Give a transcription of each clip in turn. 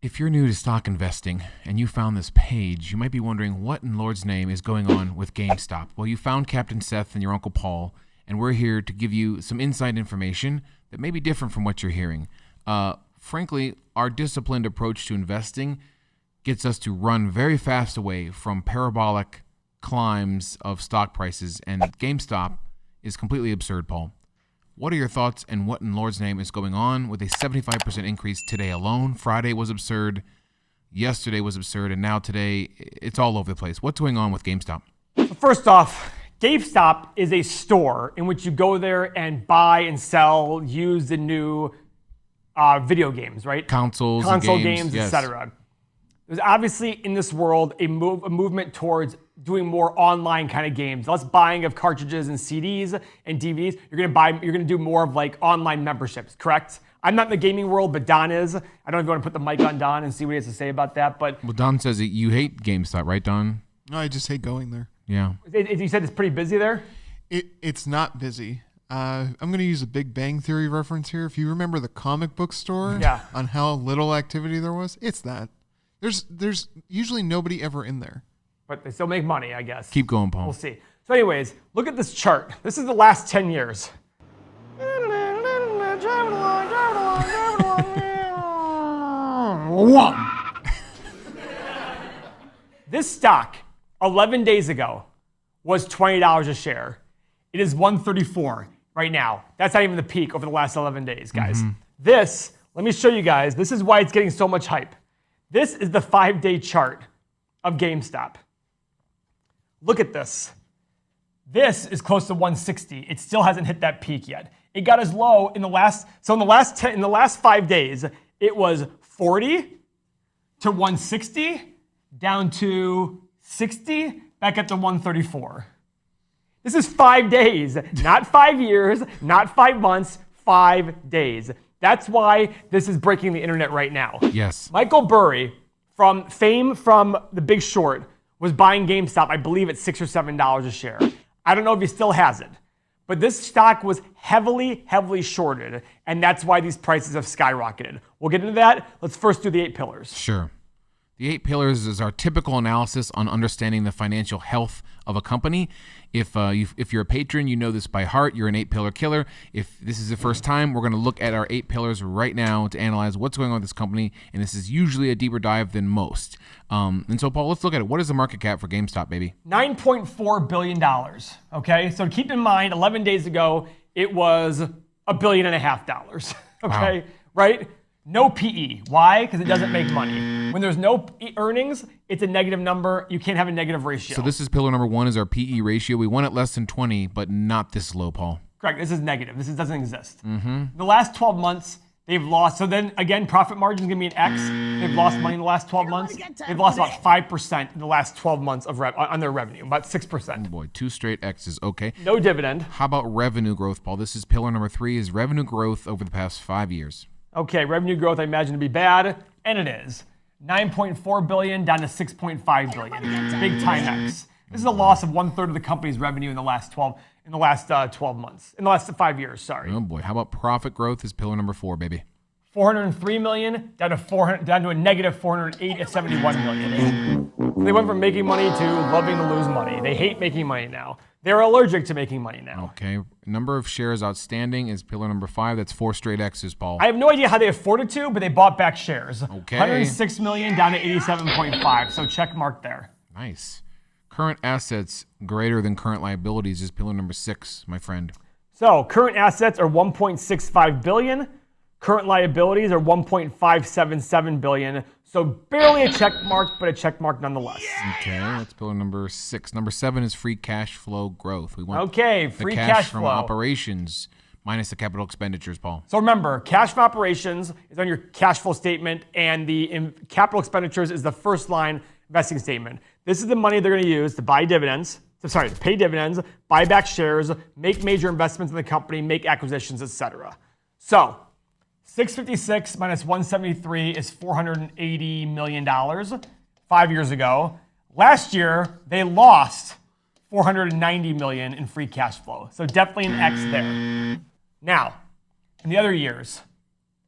If you're new to stock investing and you found this page, you might be wondering what in Lord's name is going on with GameStop. Well, you found Captain Seth and your Uncle Paul, and we're here to give you some inside information that may be different from what you're hearing. Frankly, our disciplined approach to investing gets us to run very fast away from parabolic climbs of stock prices, and GameStop is completely absurd, Paul. What are your thoughts, and what in Lord's name is going on with a 75% increase today alone? Friday was absurd, yesterday was absurd, and now today it's all over the place. What's going on with GameStop? First off, GameStop is a store in which you go there and buy and sell used and new video games, right? Console games, yes. etc. There's obviously in this world a movement towards doing more online kind of games, less buying of cartridges and CDs and DVDs. You're gonna do more of like online memberships, correct? I'm not in the gaming world, but Don is. I don't know if you want to put the mic on Don and see what he has to say about that. But well, Don says that you hate GameStop, right, Don? No, I just hate going there. Yeah. You said it's pretty busy there? It's not busy. I'm going to use a Big Bang Theory reference here. If you remember the comic book store on how little activity there was, it's that. There's usually nobody ever in there. But they still make money, I guess. Keep going, Paul. We'll see. So anyways, look at this chart. This is the last 10 years. This stock, 11 days ago, was $20 a share. It is $134 right now. That's not even the peak over the last 11 days, guys. This, let me show you guys. This is why it's getting so much hype. This is the 5-day chart of GameStop. Look at this. This is close to 160. It still hasn't hit that peak yet. It got as low in the last 5 days, it was 40 to 160, down to 60, back up to 134. This is 5 days, not 5 years, not 5 months, 5 days. That's why this is breaking the internet right now. Yes. Michael Burry, from fame from The Big Short, was buying GameStop, I believe, at $6 or $7 a share. I don't know if he still has it. But this stock was heavily, heavily shorted, and that's why these prices have skyrocketed. We'll get into that. Let's first do the 8 pillars. Sure. The 8 pillars is our typical analysis on understanding the financial health of a company. If you're a patron, you know this by heart. You're an 8-pillar killer. If this is the first time, we're going to look at our 8 pillars right now to analyze what's going on with this company, and this is usually a deeper dive than most. And so, Paul, let's look at it. What is the market cap for GameStop, baby? $9.4 billion, okay? So keep in mind, 11 days ago, it was $1.5 billion, okay? Wow. Right? No PE. Why? Because it doesn't make money. When there's no earnings, it's a negative number. You can't have a negative ratio. So this is pillar number 1 is our PE ratio. We want it less than 20, but not this low, Paul. Correct. This is negative. This doesn't exist. The last 12 months, they've lost. So then, again, profit margin is going to be an X. They've lost money in the last 12 months. They've lost about 5% in the last 12 months on their revenue, about 6%. Oh boy, 2 straight X's. Okay. No dividend. How about revenue growth, Paul? This is pillar number 3 is revenue growth over the past 5 years. Okay, revenue growth I imagine to be bad, and it is. 9.4 billion down to 6.5 billion. Big time X. This is a loss of 1/3 of the company's revenue in the last 12 months. In the last 5 years, sorry. Oh boy, how about profit growth is pillar number 4, baby. 403 million down to a negative 408 at 71 million. They went from making money to loving to lose money. They hate making money now. They're allergic to making money now. Okay. Number of shares outstanding is pillar number 5. That's 4 straight X's, Paul. I have no idea how they afforded to, but they bought back shares. Okay. 106 million down to 87.5. So check mark there. Nice. Current assets greater than current liabilities is pillar number 6, my friend. So current assets are 1.65 billion. Current liabilities are 1.577 billion. So barely a check mark, but a check mark nonetheless. Okay, that's pillar number 6. Number 7 is free cash flow growth. We want free the cash from flow. Operations minus the capital expenditures, Paul. So remember, cash from operations is on your cash flow statement, and the capital expenditures is the first line investing statement. This is the money they're going to use to pay dividends, buy back shares, make major investments in the company, make acquisitions, etc. So 656 minus 173 is $480 million 5 years ago. Last year, they lost $490 million in free cash flow. So definitely an X there. Now, in the other years,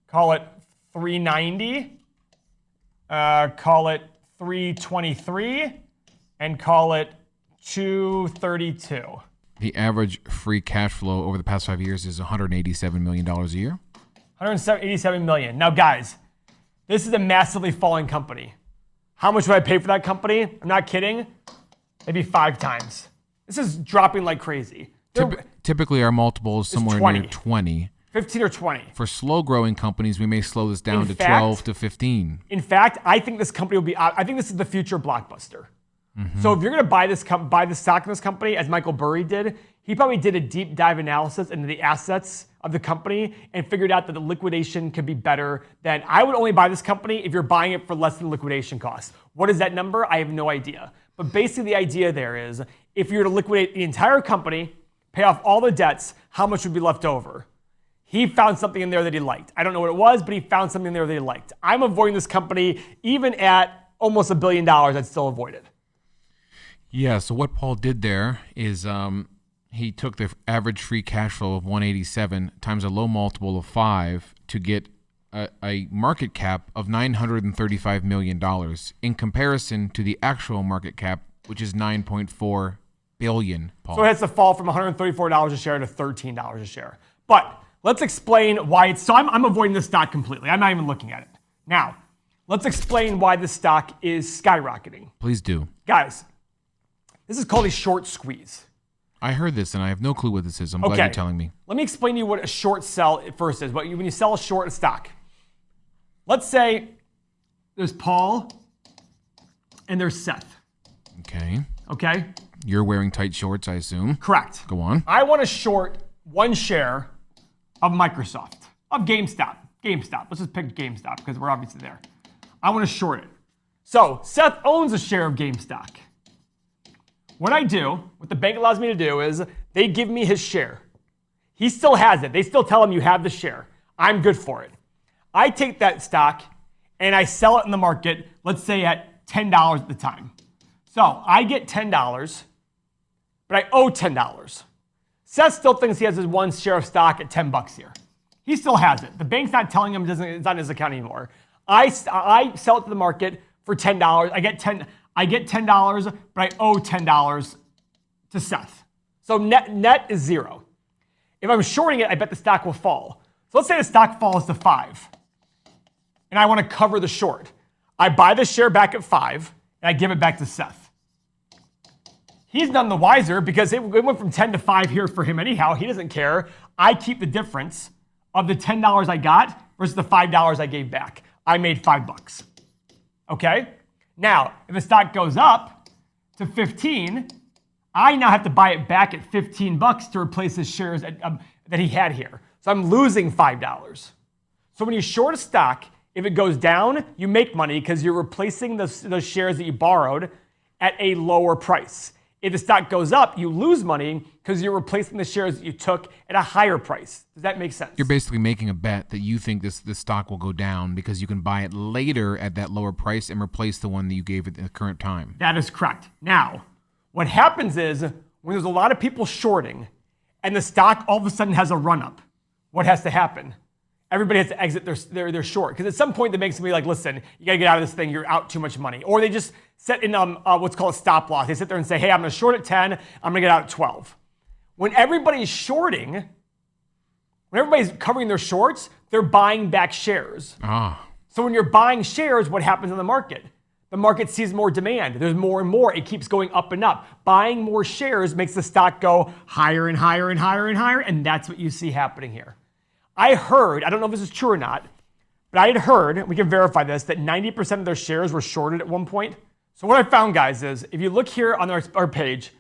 call it 390 call it 323, and call it 232. The average free cash flow over the past 5 years is $187 million a year. 187 million. Now, guys, this is a massively falling company. How much would I pay for that company? I'm not kidding. Maybe 5 times. This is dropping like crazy. Typically, our multiple is somewhere near 20. 15 or 20. For slow-growing companies, we may slow this down to 12 to 15. In fact, I think this company will be. I think this is the future Blockbuster. So if you're going to buy the stock in this company, as Michael Burry did, he probably did a deep dive analysis into the assets of the company and figured out that the liquidation could be better than. I would only buy this company if you're buying it for less than liquidation costs. What is that number? I have no idea. But basically, the idea there is if you were to liquidate the entire company, pay off all the debts, how much would be left over? He found something in there that he liked. I don't know what it was, but he found something in there that he liked. I'm avoiding this company even at almost $1 billion. I'd still avoid it. Yeah, so what Paul did there is he took the average free cash flow of 187 times a low multiple of 5 to get a market cap of $935 million in comparison to the actual market cap, which is $9.4 billion, Paul. So it has to fall from $134 a share to $13 a share. But let's explain why it's. So I'm avoiding this stock completely. I'm not even looking at it. Now, let's explain why this stock is skyrocketing. Please do. Guys, this is called a short squeeze. I heard this, and I have no clue what this is. I'm glad you're telling me. Let me explain to you what a short sell first is. When you sell a short stock, let's say there's Paul and there's Seth. Okay? You're wearing tight shorts, I assume. Correct. Go on. I want to short 1 share of Microsoft, of GameStop. Let's just pick GameStop because we're obviously there. I want to short it. So Seth owns a share of GameStop. What I do, what the bank allows me to do is they give me his share. He still has it. They still tell him you have the share. I'm good for it. I take that stock and I sell it in the market, let's say at $10 at the time. So I get $10, but I owe $10. Seth still thinks he has his 1 share of stock at $10 here. He still has it. The bank's not telling him it's not in his account anymore. I sell it to the market for $10. I get $10, but I owe $10 to Seth. So net is 0. If I'm shorting it, I bet the stock will fall. So let's say the stock falls to 5, and I want to cover the short. I buy the share back at 5, and I give it back to Seth. He's none the wiser because it went from 10 to 5 here for him anyhow. He doesn't care. I keep the difference of the $10 I got versus the $5 I gave back. I made $5. Okay? Now, if the stock goes up to 15, I now have to buy it back at $15 to replace his shares that he had here. So I'm losing $5. So when you short a stock, if it goes down, you make money because you're replacing those shares that you borrowed at a lower price. If the stock goes up, you lose money because you're replacing the shares that you took at a higher price. Does that make sense? You're basically making a bet that you think this stock will go down because you can buy it later at that lower price and replace the one that you gave at the current time. That is correct. Now, what happens is when there's a lot of people shorting and the stock all of a sudden has a run-up, what has to happen? Everybody has to exit their short. Because at some point, the bank's going to be like, listen, you got to get out of this thing. You're out too much money. Or they just set in what's called a stop loss. They sit there and say, hey, I'm going to short at 10. I'm going to get out at 12. When everybody's shorting, when everybody's covering their shorts, they're buying back shares. So when you're buying shares, what happens in the market? The market sees more demand. There's more and more. It keeps going up and up. Buying more shares makes the stock go higher and higher and higher and higher. And that's what you see happening here. I heard, I don't know if this is true or not, but I had heard, we can verify this, that 90% of their shares were shorted at one point. So what I found, guys, is if you look here on our page,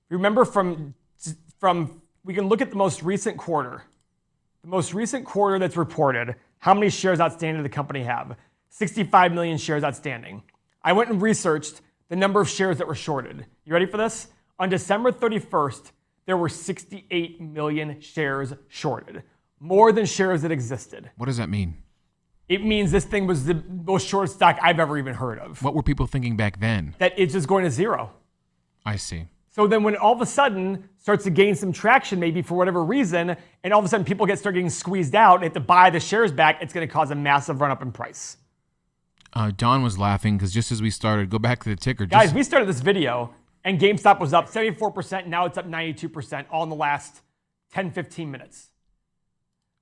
remember we can look at the most recent quarter. The most recent quarter that's reported, how many shares outstanding did the company have? 65 million shares outstanding. I went and researched the number of shares that were shorted. You ready for this? On December 31st, there were 68 million shares shorted. More than shares that existed. What does that mean? It means this thing was the most short stock I've ever even heard of. What were people thinking back then? That it's just going to 0. I see. So then when all of a sudden starts to gain some traction, maybe for whatever reason, and all of a sudden people start getting squeezed out and have to buy the shares back, it's going to cause a massive run up in price. Don was laughing because just as we started, go back to the ticker. Guys, we started this video and GameStop was up 74%. Now it's up 92%, all in the last 10, 15 minutes.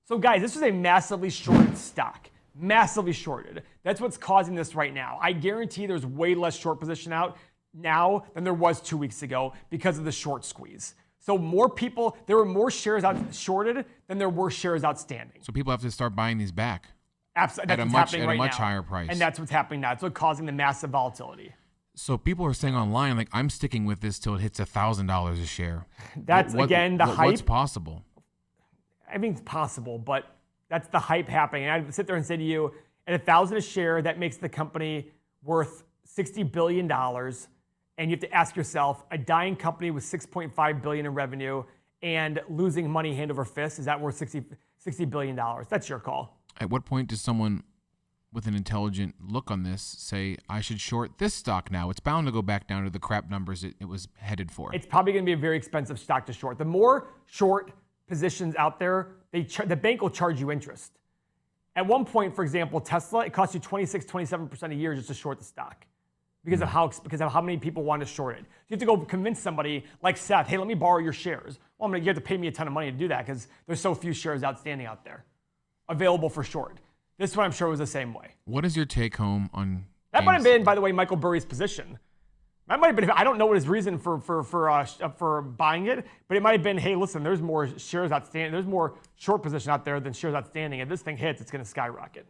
So guys, this is a massively shorted stock. Massively shorted. That's what's causing this right now. I guarantee there's way less short position out now than there was 2 weeks ago because of the short squeeze. So there were more shares out shorted than there were shares outstanding. So people have to start buying these back. Absolutely. At a much higher price. And that's what's happening now. It's what's causing the massive volatility. So people are saying online, like, I'm sticking with this till it hits $1,000 a share. That's, again, the hype. What's possible? I mean, it's possible, but that's the hype happening. And I'd sit there and say to you, at $1,000 a share, that makes the company worth $60 billion. And you have to ask yourself, a dying company with $6.5 billion in revenue and losing money hand over fist, is that worth $60 billion? That's your call. At what point does someone with an intelligent look on this say, I should short this stock now? It's bound to go back down to the crap numbers it was headed for. It's probably going to be a very expensive stock to short. The more short positions out there, the bank will charge you interest. At one point, for example, Tesla, it cost you 26, 27% a year just to short the stock because of how many people want to short it. You have to go convince somebody like Seth, hey, let me borrow your shares. Well, you have to pay me a ton of money to do that because there's so few shares outstanding out there available for short. This one I'm sure was the same way. What is your take home on that? Might have been, by the way, Michael Burry's position. That might have been. I don't know what his reason for buying it, but it might have been, hey, listen, there's more shares outstanding. There's more short position out there than shares outstanding. If this thing hits, it's going to skyrocket.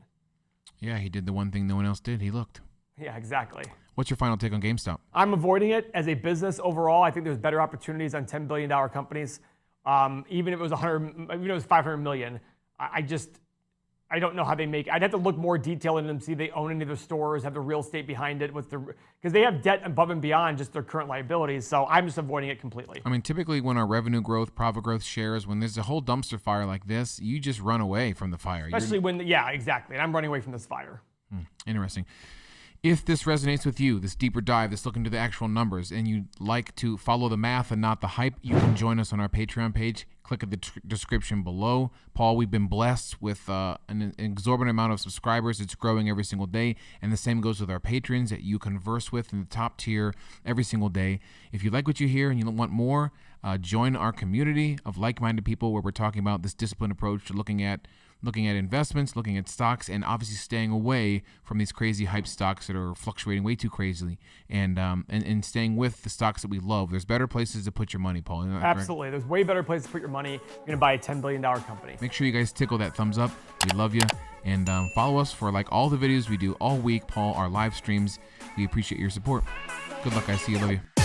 Yeah, he did the one thing no one else did. He looked. Yeah, exactly. What's your final take on GameStop? I'm avoiding it as a business overall. I think there's better opportunities on $10 billion companies. Even if it was $500 million, I don't know how they make it. I'd have to look more detail into them, see if they own any of their stores, have the real estate behind it, because they have debt above and beyond just their current liabilities. So I'm just avoiding it completely. I mean, typically when our revenue growth, profit growth shares, when there's a whole dumpster fire like this, you just run away from the fire. Especially yeah, exactly. And I'm running away from this fire. Interesting. If this resonates with you, this deeper dive, this look into the actual numbers, and you'd like to follow the math and not the hype, you can join us on our Patreon page. Click at the description below. Paul, we've been blessed with an exorbitant amount of subscribers. It's growing every single day, and the same goes with our patrons that you converse with in the top tier every single day. If you like what you hear and you want more, join our community of like-minded people where we're talking about this disciplined approach to looking at investments, looking at stocks, and obviously staying away from these crazy hype stocks that are fluctuating way too crazily, and staying with the stocks that we love. There's better places to put your money, Paul. Isn't that Absolutely. correct? There's way better places to put your money. You're going to buy a $10 billion company. Make sure you guys tickle that thumbs up. We love you. And follow us for like all the videos we do all week, Paul, our live streams. We appreciate your support. Good luck, guys. See you. Love you.